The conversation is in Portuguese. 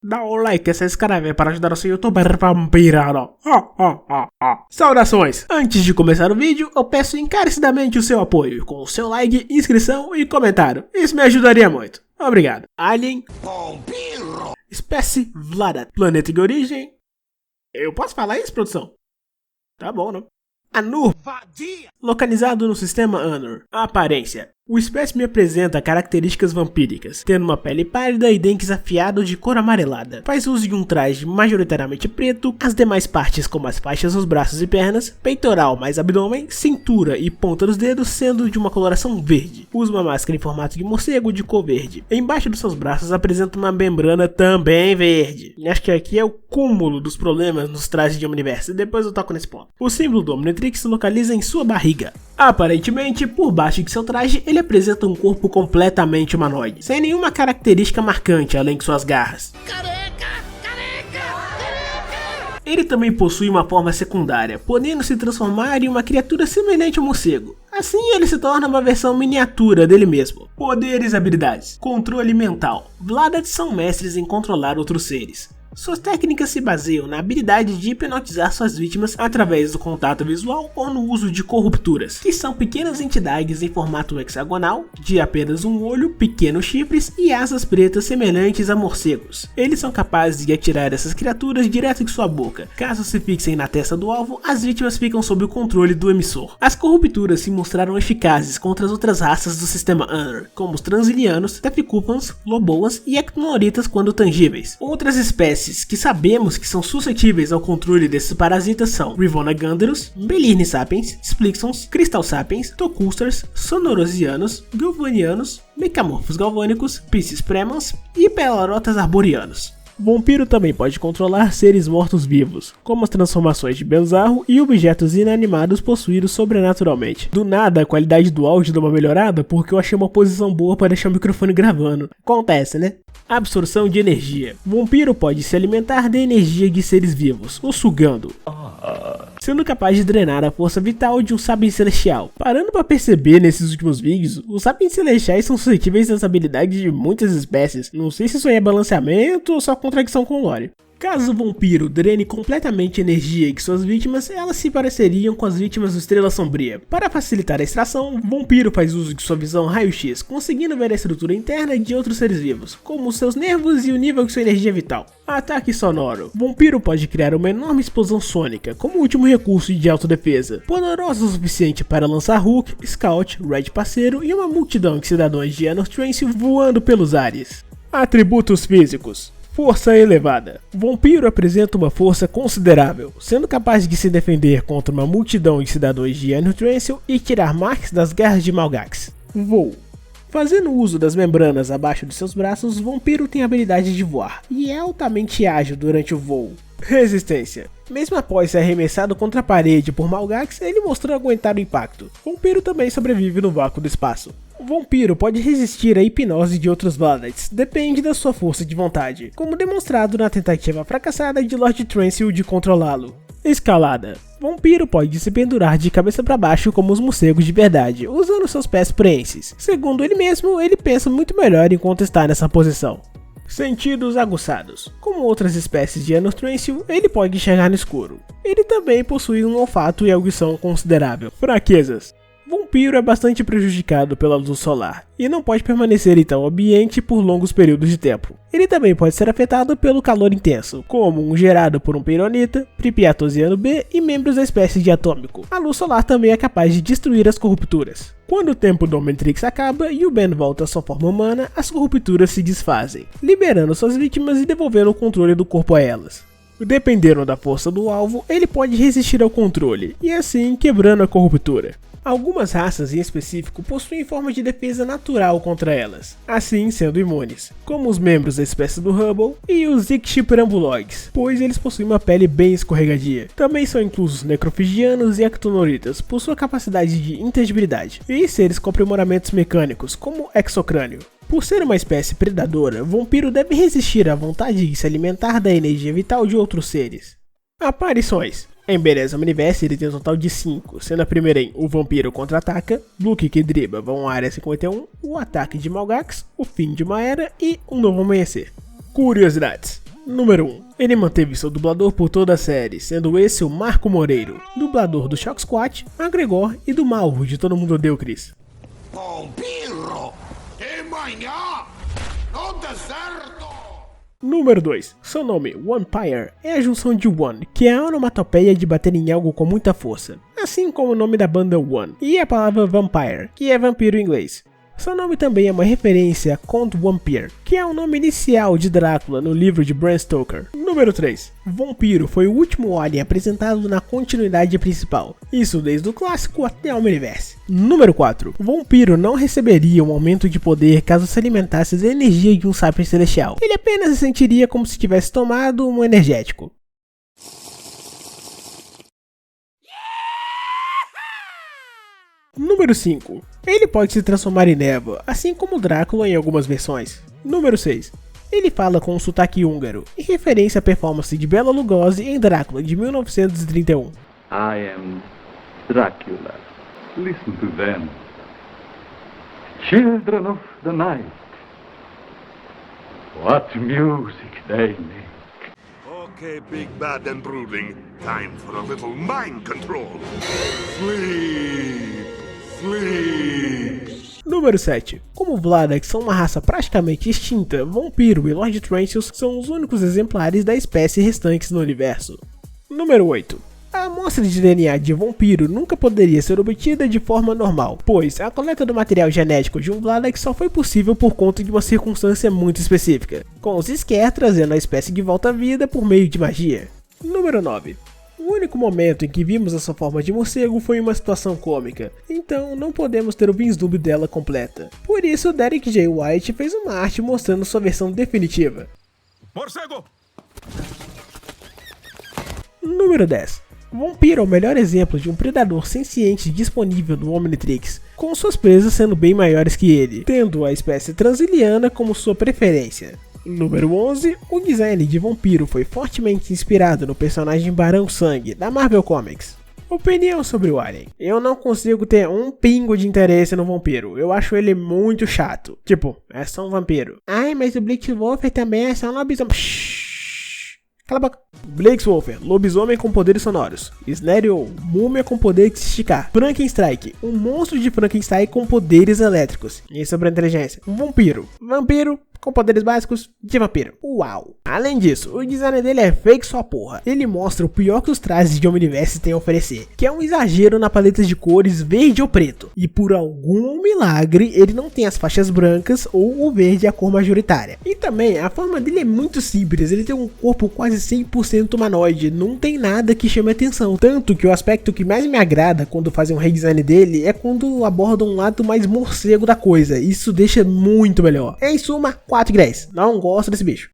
Dá o like e se inscreve para ajudar o seu youtuber vampirano. Saudações! Antes de começar o vídeo, eu peço encarecidamente o seu apoio, com o seu like, inscrição e comentário. Isso me ajudaria muito. Obrigado. Alien Vampiro. Espécie Vlada. Planeta de origem. Eu posso falar isso, produção? Tá bom, não? Anur. Localizado no sistema Anur. Aparência. O espécime apresenta características vampíricas, tendo uma pele pálida e dentes afiados de cor amarelada. Faz uso de um traje majoritariamente preto, as demais partes como as faixas nos braços e pernas, peitoral mais abdômen, cintura e ponta dos dedos sendo de uma coloração verde. Usa uma máscara em formato de morcego de cor verde. Embaixo dos seus braços apresenta uma membrana também verde. Acho que aqui é o cúmulo dos problemas nos trajes de Omniverse, depois eu toco nesse ponto. O símbolo do Omnitrix se localiza em sua barriga. Aparentemente, por baixo de seu traje, ele apresenta um corpo completamente humanoide, sem nenhuma característica marcante além de suas garras. Ele também possui uma forma secundária, podendo se transformar em uma criatura semelhante ao morcego. Assim ele se torna uma versão miniatura dele mesmo. Poderes e habilidades. Controle mental. Vladas são mestres em controlar outros seres. Suas técnicas se baseiam na habilidade de hipnotizar suas vítimas através do contato visual ou no uso de corrupturas, que são pequenas entidades em formato hexagonal, de apenas um olho, pequenos chifres e asas pretas semelhantes a morcegos. Eles são capazes de atirar essas criaturas direto de sua boca. Caso se fixem na testa do alvo, as vítimas ficam sob o controle do emissor. As corrupturas se mostraram eficazes contra as outras raças do sistema Anur, como os Transilianos, Tefecupans, Loboas e Ectonoritas quando tangíveis. Outras espécies que sabemos que são suscetíveis ao controle desses parasitas são Rivona Gandalus, Belirni Sapiens, Splixons, Crystal Sapiens, Tocusters, Sonorosianos, Galvanianos, Mecamorfos Galvânicos, Piscis Premans e Pelorotas Arborianos. Vampiro também pode controlar seres mortos-vivos, como as transformações de Benzarro e objetos inanimados possuídos sobrenaturalmente. Do nada, a qualidade do áudio deu uma melhorada porque eu achei uma posição boa para deixar o microfone gravando. Acontece, né? Absorção de energia. Vampiro pode se alimentar da energia de seres vivos, o sugando, sendo capaz de drenar a força vital de um Sapiens Celestial. Parando para perceber nesses últimos vídeos, os Sapiens Celestiais são suscetíveis às habilidades de muitas espécies. Não sei se isso aí é balanceamento ou só contradição com o lore. Caso o vampiro drene completamente a energia de suas vítimas, elas se pareceriam com as vítimas do Estrela Sombria. Para facilitar a extração, o vampiro faz uso de sua visão raio-x, conseguindo ver a estrutura interna de outros seres vivos, como os seus nervos e o nível de sua energia vital. Ataque sonoro. O vampiro pode criar uma enorme explosão sônica, como último recurso de autodefesa, poderosa o suficiente para lançar Hulk, Scout, Red Parceiro e uma multidão de cidadãos de Anor Trance voando pelos ares. Atributos físicos. Força elevada. O vampiro apresenta uma força considerável, sendo capaz de se defender contra uma multidão de cidadãos de Anor Trance e tirar Marx das garras de Malgax. Voo. Fazendo uso das membranas abaixo de seus braços, o vampiro tem a habilidade de voar, e é altamente ágil durante o voo. Resistência. Mesmo após ser arremessado contra a parede por Malgax, ele mostrou aguentar o impacto. O vampiro também sobrevive no vácuo do espaço. O vampiro pode resistir à hipnose de outros Vladates, depende da sua força de vontade, como demonstrado na tentativa fracassada de Lord Transil de controlá-lo. Escalada. O vampiro pode se pendurar de cabeça para baixo como os morcegos de verdade, usando seus pés prenses. Segundo ele mesmo, ele pensa muito melhor enquanto está nessa posição. Sentidos aguçados. Como outras espécies de Anor Transil, ele pode enxergar no escuro. Ele também possui um olfato e audição considerável. Fraquezas. O vampiro é bastante prejudicado pela luz solar, e não pode permanecer em tal ambiente por longos períodos de tempo. Ele também pode ser afetado pelo calor intenso, como um gerado por um Peyronita, Pripiatosiano B e membros da espécie de Atômico. A luz solar também é capaz de destruir as corrupturas. Quando o tempo do Omnitrix acaba e o Ben volta à sua forma humana, as corrupturas se desfazem, liberando suas vítimas e devolvendo o controle do corpo a elas. Dependendo da força do alvo, ele pode resistir ao controle, e assim quebrando a corruptura. Algumas raças em específico possuem forma de defesa natural contra elas, assim sendo imunes, como os membros da espécie do Hubble e os Ictioperambuloides, pois eles possuem uma pele bem escorregadia. Também são inclusos necrofigianos e ectonoritas por sua capacidade de intangibilidade, e seres com aprimoramentos mecânicos, como Exocrânio. Por ser uma espécie predadora, o vampiro deve resistir à vontade de se alimentar da energia vital de outros seres. Aparições. Em Beleza Omniverse ele tem um total de 5, sendo a primeira em O Vampiro Contra-Ataca, Blue Kick Driba vão à Área 51, O Ataque de Malgax, O Fim de uma Era e Um Novo Amanhecer. Curiosidades. Número 1. Ele manteve seu dublador por toda a série, sendo esse o Marco Moreiro, dublador do Shock Squad, McGregor e do Malvo de Todo Mundo Odeia o Chris. Vampiro! Che manhã! Não dá certo! Número 2. Seu nome, Vampire, é a junção de One, que é a onomatopeia de bater em algo com muita força, assim como o nome da banda One, e a palavra Vampire, que é vampiro em inglês. Seu nome também é uma referência a Count Vampire, que é o nome inicial de Drácula no livro de Bram Stoker. Número 3. Vampiro foi o último alien apresentado na continuidade principal, isso desde o clássico até o Omniverse. Número 4. Vampiro não receberia um aumento de poder caso se alimentasse da energia de um sapiens celestial. Ele apenas se sentiria como se tivesse tomado um energético. Número 5. Ele pode se transformar em névoa, assim como Drácula em algumas versões. Número 6. Ele fala com um sotaque húngaro, em referência à performance de Bela Lugosi em Drácula de 1931. I am Dracula. Listen to them. Children of the night. What music they make. Okay, big, bad and brooding. Time for a little mind control. Sleep! Sleep! Número 7. Como Vladak são uma raça praticamente extinta, Vampiro e Lord Trantius são os únicos exemplares da espécie restantes no universo. Número 8. A amostra de DNA de Vampiro nunca poderia ser obtida de forma normal, pois a coleta do material genético de um Vladak só foi possível por conta de uma circunstância muito específica, com os Sker trazendo a espécie de volta à vida por meio de magia. Número 9. O único momento em que vimos essa forma de morcego foi em uma situação cômica, então não podemos ter o vislumbre dela completa. Por isso, Derek J. White fez uma arte mostrando sua versão definitiva. Morcego! Número 10. Vampiro é o melhor exemplo de um predador senciente disponível no Omnitrix, com suas presas sendo bem maiores que ele, tendo a espécie transiliana como sua preferência. Número 11. O design de Vampiro foi fortemente inspirado no personagem Barão Sangue, da Marvel Comics. Opinião sobre o alien. Eu não consigo ter um pingo de interesse no vampiro, eu acho ele muito chato. Tipo, é só um vampiro. Ai, mas o Blitzwolfer também é só um lobisomem. Cala a boca. Blitzwolfer, lobisomem com poderes sonoros. Snarl, múmia com poder de se esticar. Frankenstrike, um monstro de Frankenstein com poderes elétricos e sobre a inteligência. Vampiro com poderes básicos de vampiro. Uau! Além disso, o design dele é fake sua porra. Ele mostra o pior que os trajes de Omniverse têm a oferecer, que é um exagero na paleta de cores verde ou preto. E por algum milagre, ele não tem as faixas brancas ou o verde a cor majoritária. E também, a forma dele é muito simples, ele tem um corpo quase 100% humanoide, não tem nada que chame atenção. Tanto que o aspecto que mais me agrada quando fazem um redesign dele é quando abordam um lado mais morcego da coisa. Isso deixa muito melhor. Em suma, 4 de 10. Não gosto desse bicho.